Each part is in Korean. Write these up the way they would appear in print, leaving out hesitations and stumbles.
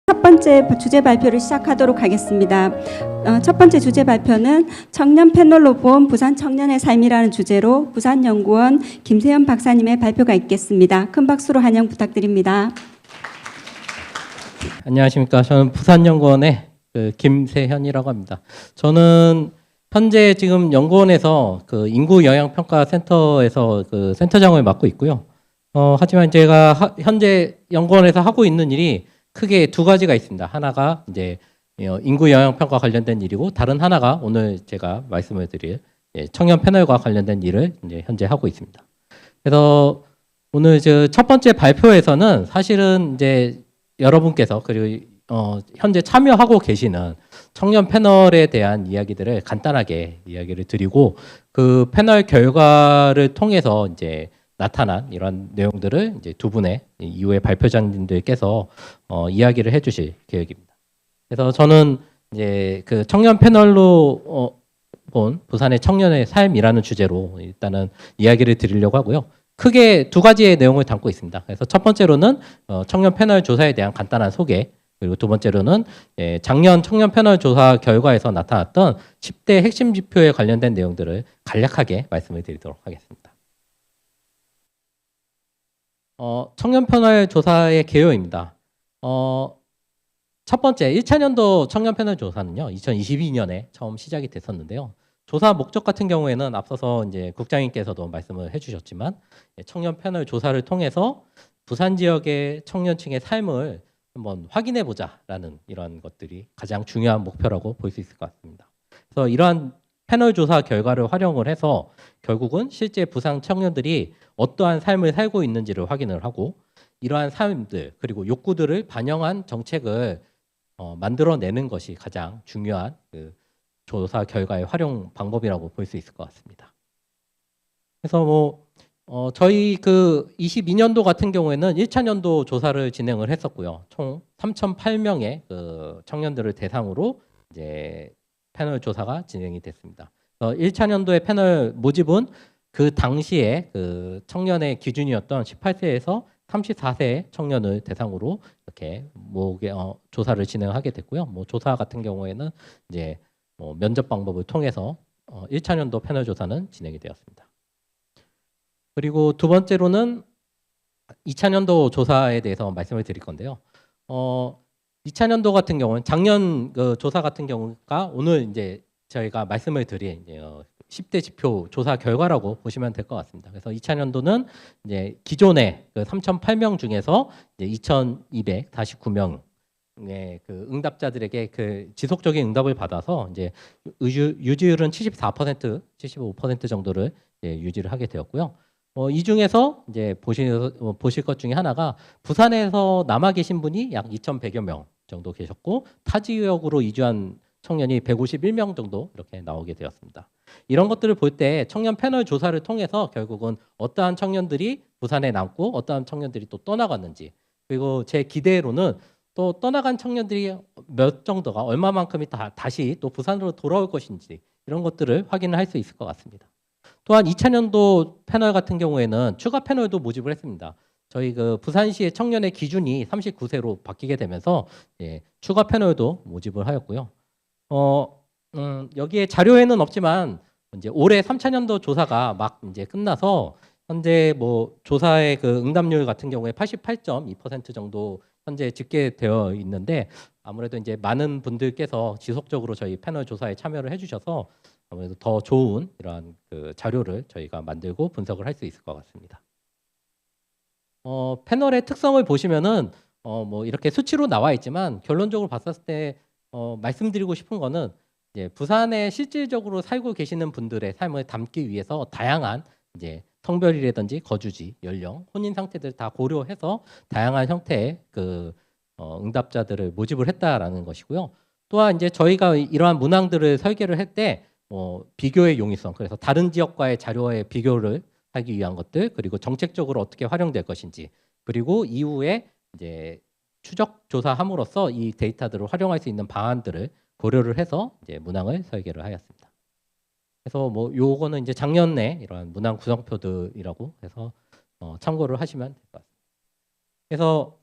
첫 번째 주제 발표를 시작하도록 하겠습니다. 첫 번째 주제 발표는 청년 패널로 본 부산 청년의 삶이라는 주제로 부산연구원 김세현 박사님의 발표가 있겠습니다. 큰 박수로 환영 부탁드립니다. 안녕하십니까. 저는 부산연구원의 김세현이라고 합니다. 저는 현재 지금 연구원에서 인구 영향 평가 센터에서 센터장을 맡고 있고요. 하지만 제가 현재 연구원에서 하고 있는 일이 크게 두 가지가 있습니다. 하나가 이제 인구 영향 평가 관련된 일이고, 다른 하나가 오늘 제가 말씀을 드릴 청년 패널과 관련된 일을 이제 현재 하고 있습니다. 그래서 오늘 첫 번째 발표에서는 사실은 이제 여러분께서 그리고 현재 참여하고 계시는 청년 패널에 대한 이야기들을 간단하게 이야기를 드리고, 그 패널 결과를 통해서 이제 나타난 이런 내용들을 이제 두 분의 이후에 발표자님들께서 이야기를 해주실 계획입니다. 그래서 저는 이제 그 청년 패널로 본 부산의 청년의 삶이라는 주제로 일단은 이야기를 드리려고 하고요. 크게 두 가지의 내용을 담고 있습니다. 그래서 첫 번째로는 청년 패널 조사에 대한 간단한 소개, 그리고 두 번째로는 작년 청년 패널 조사 결과에서 나타났던 10대 핵심 지표에 관련된 내용들을 간략하게 말씀을 드리도록 하겠습니다. 청년 패널 조사의 개요입니다. 첫 번째 1차년도 청년 패널 조사는요, 2022년에 처음 시작이 됐었는데요. 조사 목적 같은 경우에는 앞서서 이제 국장님께서도 말씀을 해주셨지만, 청년 패널 조사를 통해서 부산 지역의 청년층의 삶을 한번 확인해 보자라는 이런 것들이 가장 중요한 목표라고 볼 수 있을 것 같습니다. 그래서 이러한 패널 조사 결과를 활용을 해서 결국은 실제 부산 청년들이 어떠한 삶을 살고 있는지를 확인을 하고, 이러한 삶들 그리고 욕구들을 반영한 정책을 만들어내는 것이 가장 중요한 조사 결과의 활용 방법이라고 볼 수 있을 것 같습니다. 그래서 저희 22년도 같은 경우에는 1차년도 조사를 진행을 했었고요. 총 3,008명의 청년들을 대상으로 이제 패널 조사가 진행이 됐습니다. 1차년도의 패널 모집은 그 당시에 청년의 기준이었던 18세에서 34세 청년을 대상으로 이렇게 조사를 진행하게 됐고요. 조사 같은 경우에는 이제 면접 방법을 통해서 1차년도 패널 조사는 진행이 되었습니다. 그리고 두 번째로는 2차년도 조사에 대해서 말씀을 드릴 건데요. 2차년도 같은 경우는 작년 조사 같은 경우가 오늘 이제 저희가 말씀을 드린 10대 지표 조사 결과라고 보시면 될 것 같습니다. 그래서 2차년도는 이제 기존의 3,008명 중에서 이제 2,249명 응답자들에게 지속적인 응답을 받아서 이제 유지율은 74%, 75% 정도를 유지를 하게 되었고요. 이 중에서 이제 보실 것 중에 하나가 부산에서 남아 계신 분이 약 2,100여 명 정도 계셨고, 타 지역으로 이주한 청년이 151명 정도 이렇게 나오게 되었습니다. 이런 것들을 볼 때 청년 패널 조사를 통해서 결국은 어떠한 청년들이 부산에 남고 어떠한 청년들이 또 떠나갔는지, 그리고 제 기대로는 또 떠나간 청년들이 몇 정도가 얼마만큼이 다시 또 부산으로 돌아올 것인지, 이런 것들을 확인을 할 수 있을 것 같습니다. 또한 2차년도 패널 같은 경우에는 추가 패널도 모집을 했습니다. 저희 부산시의 청년의 기준이 39세로 바뀌게 되면서 추가 패널도 모집을 하였고요. 여기에 자료에는 없지만 이제 올해 3차년도 조사가 막 이제 끝나서 현재 조사의 응답률 같은 경우에 88.2% 정도 현재 집계되어 있는데, 아무래도 이제 많은 분들께서 지속적으로 저희 패널 조사에 참여를 해주셔서 아무래도 더 좋은 이러한 자료를 저희가 만들고 분석을 할 수 있을 것 같습니다. 패널의 특성을 보시면은 이렇게 수치로 나와 있지만, 결론적으로 봤을 때 말씀드리고 싶은 거는 이제 부산에 실질적으로 살고 계시는 분들의 삶을 담기 위해서 다양한 이제 성별이라든지 거주지, 연령, 혼인 상태들 다 고려해서 다양한 형태의 응답자들을 모집을 했다라는 것이고요. 또한 이제 저희가 이러한 문항들을 설계를 할 때 비교의 용이성, 그래서 다른 지역과의 자료의 비교를 하기 위한 것들, 그리고 정책적으로 어떻게 활용될 것인지, 그리고 이후에 이제 추적 조사함으로써 이 데이터들을 활용할 수 있는 방안들을 고려를 해서 이제 문항을 설계를 하였습니다. 그래서 요거는 이제 작년에 이러한 문항 구성표들이라고 해서 참고를 하시면 될 것 같습니다. 그래서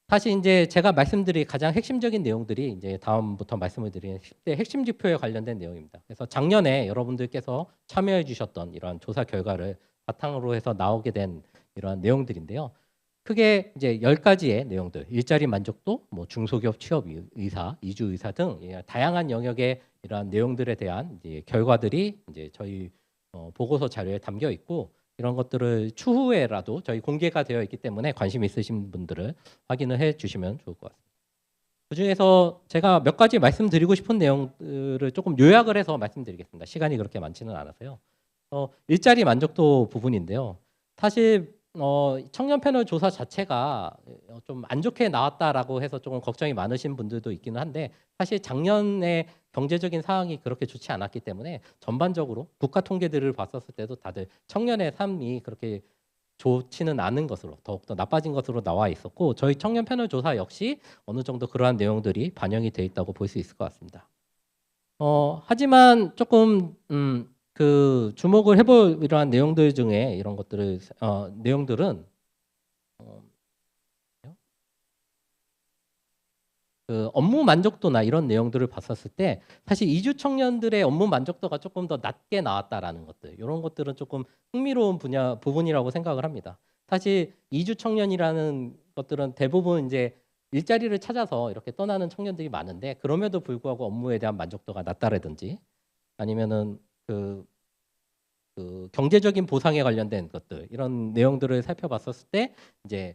사실 이제 제가 말씀드릴 가장 핵심적인 내용들이 이제 다음부터 말씀을 드리는 10대 핵심 지표에 관련된 내용입니다. 그래서 작년에 여러분들께서 참여해 주셨던 이러한 조사 결과를 바탕으로 해서 나오게 된 이러한 내용들인데요. 크게 이제 10가지의 내용들, 일자리 만족도, 뭐 중소기업 취업 의사, 이주 의사 등 다양한 영역의 이러한 내용들에 대한 이제 결과들이 이제 저희 보고서 자료에 담겨 있고, 이런 것들을 추후에라도 저희 공개가 되어 있기 때문에 관심 있으신 분들은 확인을 해 주시면 좋을 것 같습니다. 그중에서 제가 몇 가지 말씀드리고 싶은 내용들을 조금 요약을 해서 말씀드리겠습니다. 시간이 그렇게 많지는 않아서요. 일자리 만족도 부분인데요. 사실 청년 패널 조사 자체가 좀 안 좋게 나왔다라고 해서 조금 걱정이 많으신 분들도 있기는 한데, 사실 작년에 경제적인 상황이 그렇게 좋지 않았기 때문에 전반적으로 국가 통계들을 봤었을 때도 다들 청년의 삶이 그렇게 좋지는 않은 것으로, 더욱더 나빠진 것으로 나와 있었고, 저희 청년 패널 조사 역시 어느 정도 그러한 내용들이 반영이 돼 있다고 볼 수 있을 것 같습니다. 하지만 조금 그 주목을 해볼 이러한 내용들 중에 이런 것들을 내용들은 그 업무 만족도나 이런 내용들을 봤었을 때 사실 이주 청년들의 업무 만족도가 조금 더 낮게 나왔다라는 것들, 이런 것들은 조금 흥미로운 부분이라고 생각을 합니다. 사실 이주 청년이라는 것들은 대부분 이제 일자리를 찾아서 이렇게 떠나는 청년들이 많은데, 그럼에도 불구하고 업무에 대한 만족도가 낮다라든지, 아니면은 그 경제적인 보상에 관련된 것들, 이런 내용들을 살펴봤었을 때 이제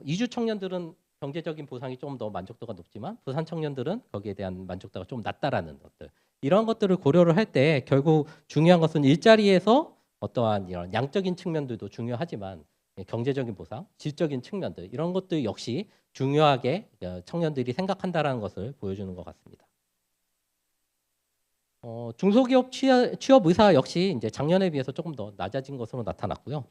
이주 청년들은 경제적인 보상이 조금 더 만족도가 높지만 부산 청년들은 거기에 대한 만족도가 좀 낮다라는 것들, 이런 것들을 고려를 할 때 결국 중요한 것은 일자리에서 어떠한 이런 양적인 측면들도 중요하지만 경제적인 보상, 질적인 측면들, 이런 것들 역시 중요하게 청년들이 생각한다라는 것을 보여주는 것 같습니다. 중소기업 취업 의사 역시 이제 작년에 비해서 조금 더 낮아진 것으로 나타났고요.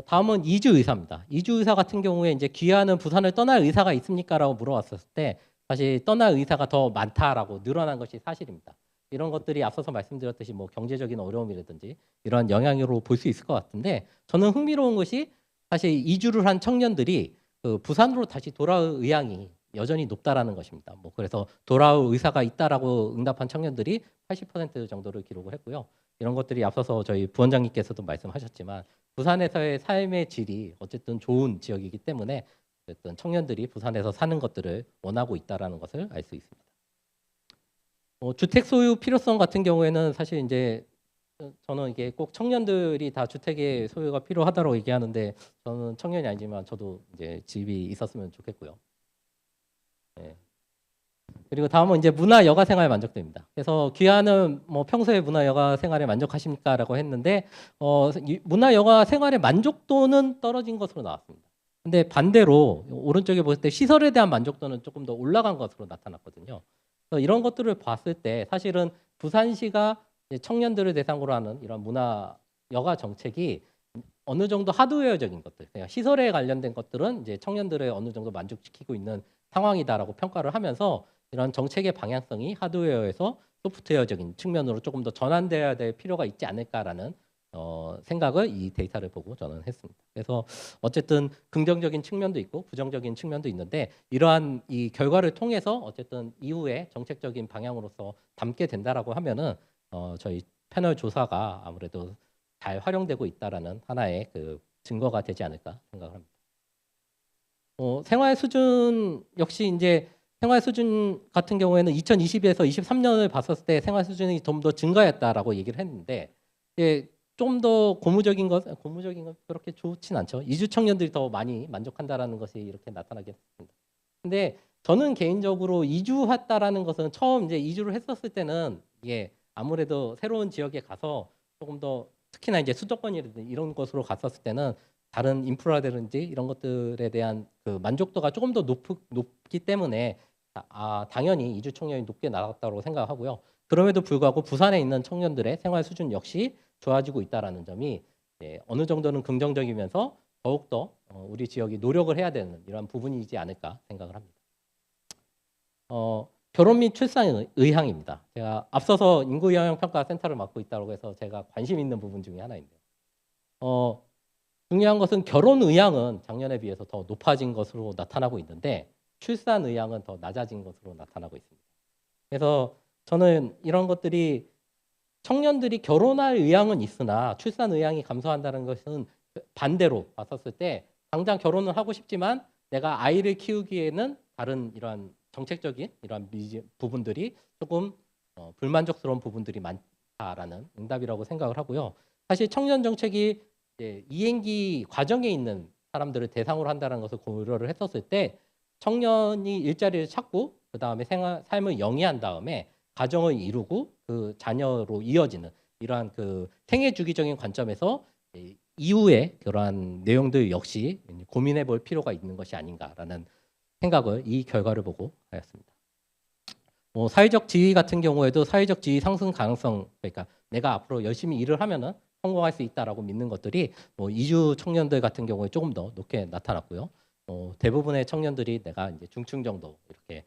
다음은 이주 의사입니다. 이주 의사 같은 경우에 이제 귀하는 부산을 떠날 의사가 있습니까라고 물어봤었을 때 사실 떠날 의사가 더 많다라고 늘어난 것이 사실입니다. 이런 것들이 앞서서 말씀드렸듯이 뭐 경제적인 어려움이라든지 이런 영향으로 볼 수 있을 것 같은데, 저는 흥미로운 것이 사실 이주를 한 청년들이 그 부산으로 다시 돌아올 의향이 여전히 높다라는 것입니다. 뭐 그래서 돌아올 의사가 있다라고 응답한 청년들이 80% 정도를 기록을 했고요. 이런 것들이 앞서서 저희 부원장님께서도 말씀하셨지만 부산에서의 삶의 질이 어쨌든 좋은 지역이기 때문에 어쨌든 청년들이 부산에서 사는 것들을 원하고 있다라는 것을 알 수 있습니다. 주택 소유 필요성 같은 경우에는 사실 이제 저는 이게 꼭 청년들이 다 주택의 소유가 필요하다고 얘기하는데, 저는 청년이 아니지만 저도 이제 집이 있었으면 좋겠고요. 네. 그리고 다음은 이제 문화 여가 생활 만족도입니다. 그래서 귀하는 뭐 평소에 문화 여가 생활에 만족하십니까라고 했는데 문화 여가 생활의 만족도는 떨어진 것으로 나왔습니다. 근데 반대로 오른쪽에 보실 때 시설에 대한 만족도는 조금 더 올라간 것으로 나타났거든요. 그래서 이런 것들을 봤을 때 사실은 부산시가 청년들을 대상으로 하는 이런 문화 여가 정책이 어느 정도 하드웨어적인 것들, 그냥 시설에 관련된 것들은 이제 청년들을 어느 정도 만족시키고 있는 상황이다라고 평가를 하면서 이런 정책의 방향성이 하드웨어에서 소프트웨어적인 측면으로 조금 더 전환되어야 될 필요가 있지 않을까라는 생각을 이 데이터를 보고 저는 했습니다. 그래서 어쨌든 긍정적인 측면도 있고 부정적인 측면도 있는데, 이러한 이 결과를 통해서 어쨌든 이후에 정책적인 방향으로서 담게 된다라고 하면은 저희 패널 조사가 아무래도 잘 활용되고 있다라는 하나의 그 증거가 되지 않을까 생각을 합니다. 생활 수준 역시 이제 생활 수준 같은 경우에는 2020에서 23년을 봤었을 때 생활 수준이 좀 더 증가했다라고 얘기를 했는데, 좀 더 고무적인 것 그렇게 좋진 않죠. 이주 청년들이 더 많이 만족한다라는 것이 이렇게 나타나게 됐습니다. 근데 저는 개인적으로 이주했다라는 것은 처음 이제 이주를 했었을 때는 이게 아무래도 새로운 지역에 가서 조금 더 특히나 이제 수도권이라든지 이런 곳으로 갔었을 때는 다른 인프라라든지 이런 것들에 대한 그 만족도가 조금 더 높기 때문에 당연히 이주 청년이 높게 나갔다고 생각하고요. 그럼에도 불구하고 부산에 있는 청년들의 생활 수준 역시 좋아지고 있다라는 점이 어느 정도는 긍정적이면서 더욱더 우리 지역이 노력을 해야 되는 이런 부분이지 않을까 생각을 합니다. 결혼 및 출산 의향입니다. 제가 앞서서 인구영향평가 센터를 맡고 있다고 해서 제가 관심 있는 부분 중에 하나인데요. 중요한 것은 결혼 의향은 작년에 비해서 더 높아진 것으로 나타나고 있는데 출산 의향은 더 낮아진 것으로 나타나고 있습니다. 그래서 저는 이런 것들이 청년들이 결혼할 의향은 있으나 출산 의향이 감소한다는 것은 반대로 봤었을 때 당장 결혼을 하고 싶지만 내가 아이를 키우기에는 다른 이러한 정책적인 이러한 부분들이 조금 불만족스러운 부분들이 많다라는 응답이라고 생각을 하고요. 사실 청년 정책이 이제 이행기 과정에 있는 사람들을 대상으로 한다는 것을 고려를 했었을 때 청년이 일자리를 찾고 그 다음에 삶을 영위한 다음에 가정을 이루고 그 자녀로 이어지는 이러한 그 생애 주기적인 관점에서 이후에 그러한 내용들 역시 고민해 볼 필요가 있는 것이 아닌가라는 생각을 이 결과를 보고 하였습니다. 사회적 지위 같은 경우에도 사회적 지위 상승 가능성, 그러니까 내가 앞으로 열심히 일을 하면은 성공할 수 있다라고 믿는 것들이 이주 청년들 같은 경우에 조금 더 높게 나타났고요. 대부분의 청년들이 내가 이제 중층 정도 이렇게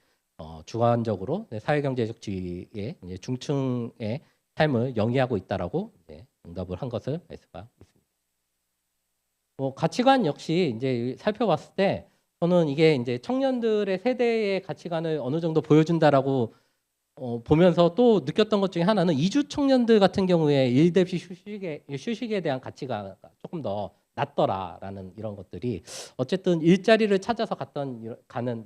주관적으로 사회경제적 지위의 이제 중층의 삶을 영위하고 있다라고 이제 응답을 한 것을 알 수가 있습니다. 가치관 역시 이제 살펴봤을 때 저는 이게 이제 청년들의 세대의 가치관을 어느 정도 보여준다라고 보면서 또 느꼈던 것 중에 하나는 이주 청년들 같은 경우에 일 대비 휴식에 대한 가치가 조금 더 낮더라라는 이런 것들이 어쨌든 일자리를 찾아서 가는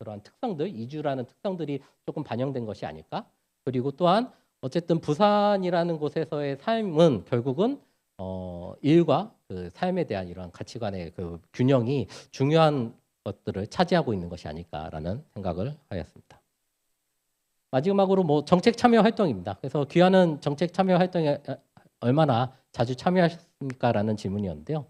그러한 특성들, 이주라는 특성들이 조금 반영된 것이 아닐까? 그리고 또한 어쨌든 부산이라는 곳에서의 삶은 결국은 일과 그 삶에 대한 이러한 가치관의 그 균형이 중요한 것들을 차지하고 있는 것이 아닐까라는 생각을 하였습니다. 마지막으로 정책 참여 활동입니다. 그래서 귀하는 정책 참여 활동에 얼마나 자주 참여하셨습니까라는 질문이었는데요.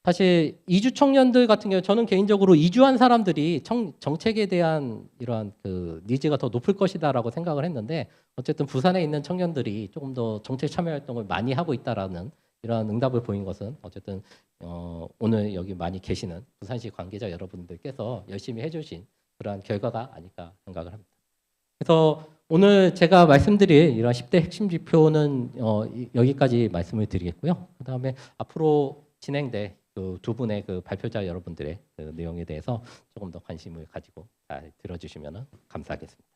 사실 이주 청년들 같은 경우 저는 개인적으로 이주한 사람들이 정책에 대한 이러한 그 니즈가 더 높을 것이다라고 생각을 했는데 어쨌든 부산에 있는 청년들이 조금 더 정책 참여 활동을 많이 하고 있다라는 이러한 응답을 보인 것은 어쨌든 오늘 여기 많이 계시는 부산시 관계자 여러분들께서 열심히 해주신 그러한 결과가 아닐까 생각을 합니다. 그래서 오늘 제가 말씀드릴 이런 10대 핵심 지표는 여기까지 말씀을 드리겠고요. 그다음에 앞으로 진행될 그 두 분의 그 발표자 여러분들의 그 내용에 대해서 조금 더 관심을 가지고 잘 들어주시면 감사하겠습니다.